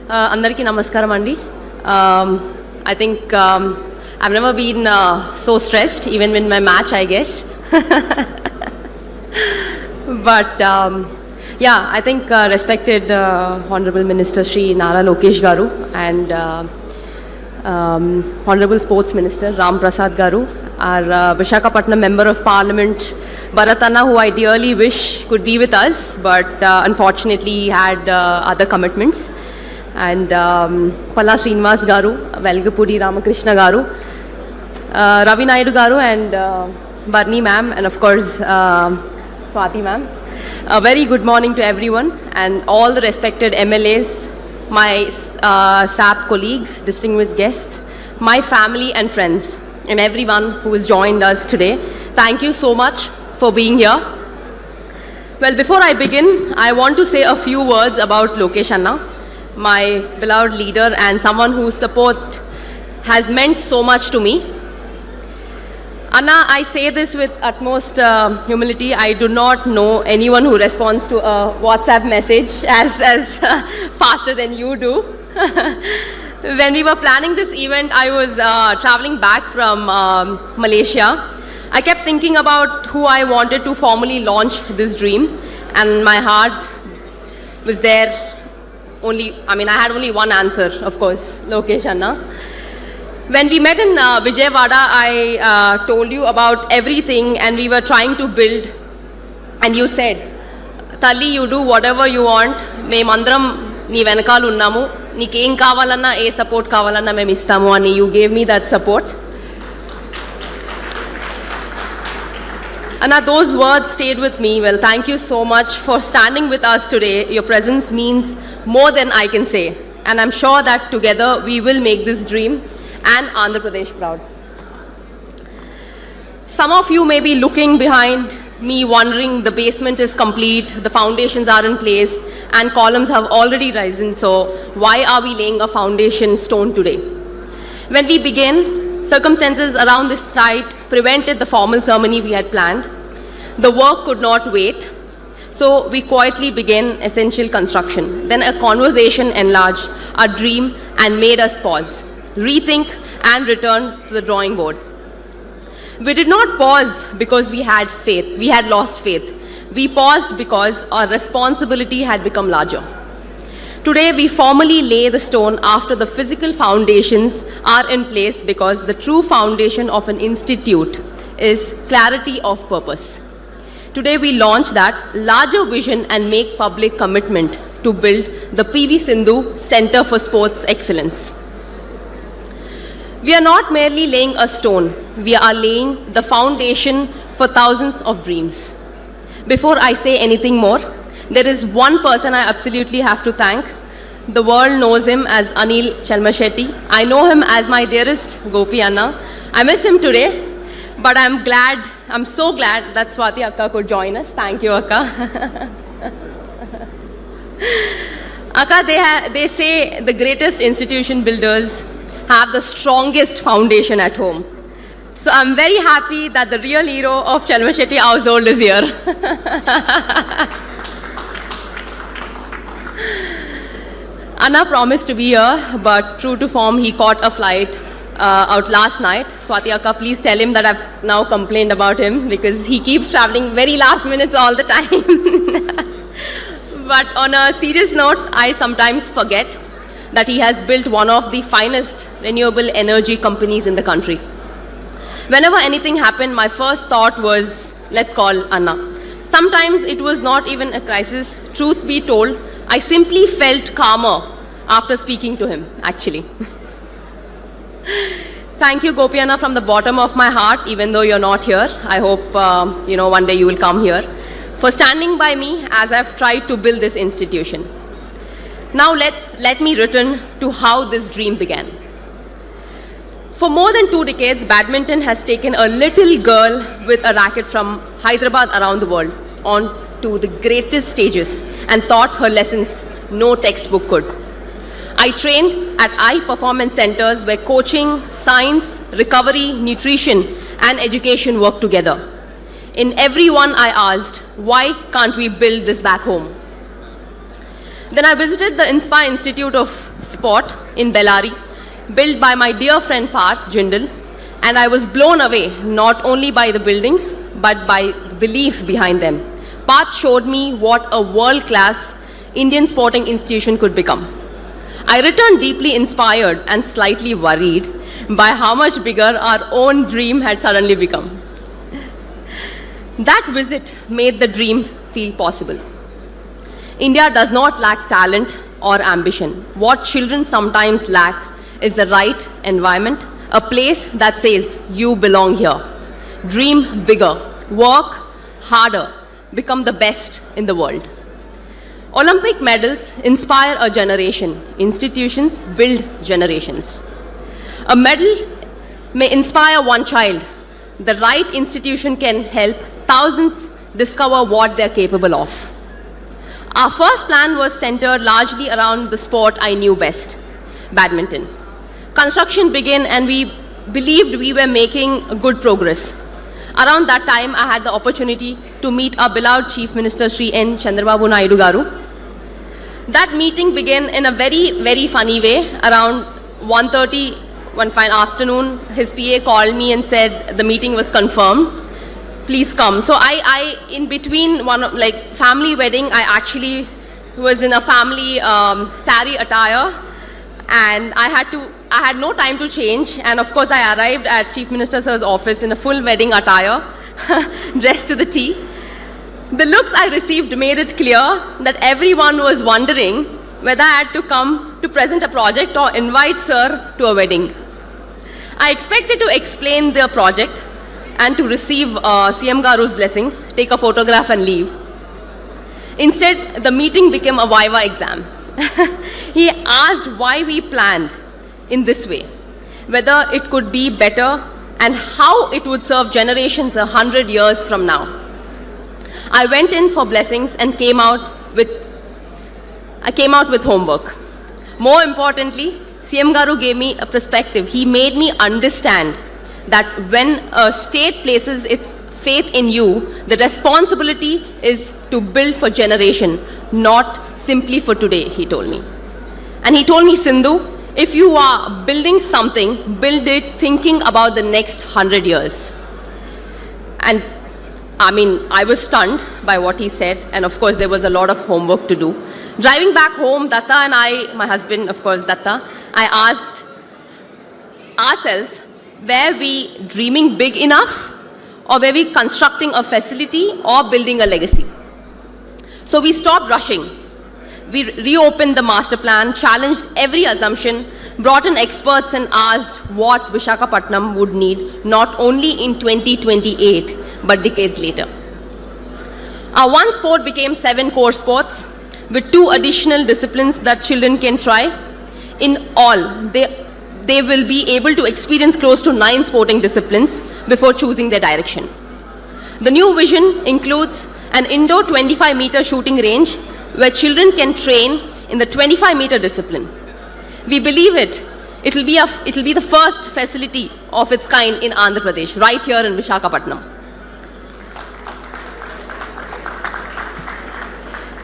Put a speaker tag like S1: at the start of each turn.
S1: Andariki namaskaram andi. I think I've never been so stressed, even in my match, I guess. But yeah, I think respected Honorable Minister Shri Nara Lokesh garu and Honorable Sports Minister Ram Prasad garu, our Visakhapatnam Member of Parliament Bharatana, who I dearly wish could be with us, but unfortunately he had other commitments, and Palla Srinivas garu, Velgapudi Ramakrishna garu, Ravi Naidu garu, and Barni ma'am, and of course Swati ma'am. A very good morning to everyone and all the respected MLAs, my SAP colleagues, distinguished guests, my family and friends, and everyone who has joined us today. Thank you so much for being here. Well, before I begin, I want to say a few words about Lokesh Anna, my beloved leader and someone whose support has meant so much to me. Anna, I say this with utmost humility. I do not know anyone who responds to a WhatsApp message as faster than you do. When we were planning this event, I was traveling back from Malaysia. I kept thinking about who I wanted to formally launch this dream, and my heart was there. I had only one answer, of course, Lokesh Anna. When we met in Vijayawada, I told you about everything and we were trying to build, and you said, Talli, you do whatever you want, memandram nee venakalu unnamu, neekem kavalanna e support kavalanna mem istamu ani. You gave me that support. Anna, those words stayed with me. Well, thank you so much for standing with us today. Your presence means more than I can say, and I'm sure that together we will make this dream and Andhra Pradesh proud. Some of you may be looking behind me wondering the basement is complete, the foundations are in place, and columns have already risen, so why are we laying a foundation stone today? When we began, circumstances around this site prevented the formal ceremony we had planned. The work could not wait, so we quietly began essential construction. Then a conversation enlarged our dream and made us pause, rethink, and return to the drawing board. We did not pause because we had faith. We had lost faith. We paused because our responsibility had become larger. Today, we formally lay the stone after the physical foundations are in place, because the true foundation of an institute is clarity of purpose. Today, we launch that larger vision and make public commitment to build the PV Sindhu Center for Sports Excellence. We are not merely laying a stone, we are laying the foundation for thousands of dreams. Before I say anything more, there is one person I absolutely have to thank. The world knows him as Anil Chalmashetty. I know him as my dearest Gopi Anna. I miss him today, but I'm so glad that Swati Akka could join us. Thank you, Akka. Akka, they say the greatest institution builders have the strongest foundation at home. So I'm very happy that the real hero of Chalmashetty household is here. Anna promised to be here, but true to form, he caught a flight out last night. Swati Akka, please tell him that I've now complained about him, because he keeps traveling very last minutes all the time. But on a serious note, I sometimes forget that he has built one of the finest renewable energy companies in the country. Whenever anything happened, my first thought was, let's call Anna. Sometimes it was not even a crisis. Truth be told, I simply felt calmer after speaking to him, actually. Thank you, Gopi Anna, from the bottom of my heart, even though you're not here. I hope one day you will come here, for standing by me as I've tried to build this institution. Now let me return to how this dream began. For more than 2 decades, badminton has taken a little girl with a racket from Hyderabad around the world onto the greatest stages and taught her lessons no textbook could. I trained at high performance centers where coaching, science, recovery, nutrition, and education work together. In every one I asked, why can't we build this back home? Then I visited the Inspire Institute of Sport in Bellary, built by my dear friend Parth Jindal, and I was blown away not only by the buildings but by the belief behind them. Parth showed me what a world-class Indian sporting institution could become. I returned deeply inspired and slightly worried by how much bigger our own dream had suddenly become. That visit made the dream feel possible. India does not lack talent or ambition. What children sometimes lack is the right environment, a place that says, you belong here. Dream bigger, work harder, become the best in the world. Olympic medals inspire a generation. Institutions build generations. A medal may inspire one child. The right institution can help thousands discover what they're capable of. Our first plan was centered largely around the sport I knew best, badminton. Construction began and we believed we were making good progress. Around that time, I had the opportunity to meet our beloved Chief Minister Sri N. Chandrababu Naidu Garu. That meeting began in a very, very funny way. Around 1:30, one fine afternoon, his PA called me and said the meeting was confirmed. Please come. So I in between family wedding, I actually was in a family sari attire, and I had no time to change, and of course I arrived at Chief Minister Sir's office in a full wedding attire, dressed to the T. The looks I received made it clear that everyone was wondering whether I had to come to present a project or invite Sir to a wedding. I expected to explain the project and to receive CM Garu's blessings, take a photograph and leave. Instead, the meeting became a Viva exam. He asked why we planned in this way, whether it could be better and how it would serve generations 100 years from now. I went in for blessings and came out with homework. More importantly, CM Garu gave me a perspective. He made me understand that when a state places its faith in you, the responsibility is to build for generation, not simply for today, he told me. And he told me, Sindhu, if you are building something, build it thinking about the next 100 years. And I was stunned by what he said, and of course there was a lot of homework to do. Driving back home, Datta and I, my husband, of course, Datta, I asked ourselves, were we dreaming big enough, or were we constructing a facility or building a legacy? So we stopped rushing. We reopened the master plan, challenged every assumption, brought in experts and asked what Visakhapatnam would need, not only in 2028, but decades later. Our one sport became 7 core sports, with 2 additional disciplines that children can try. In all, they will be able to experience close to 9 sporting disciplines before choosing their direction. The new vision includes an indoor 25-meter shooting range where children can train in the 25-meter discipline. We believe it will be the first facility of its kind in Andhra Pradesh, right here in Visakhapatnam.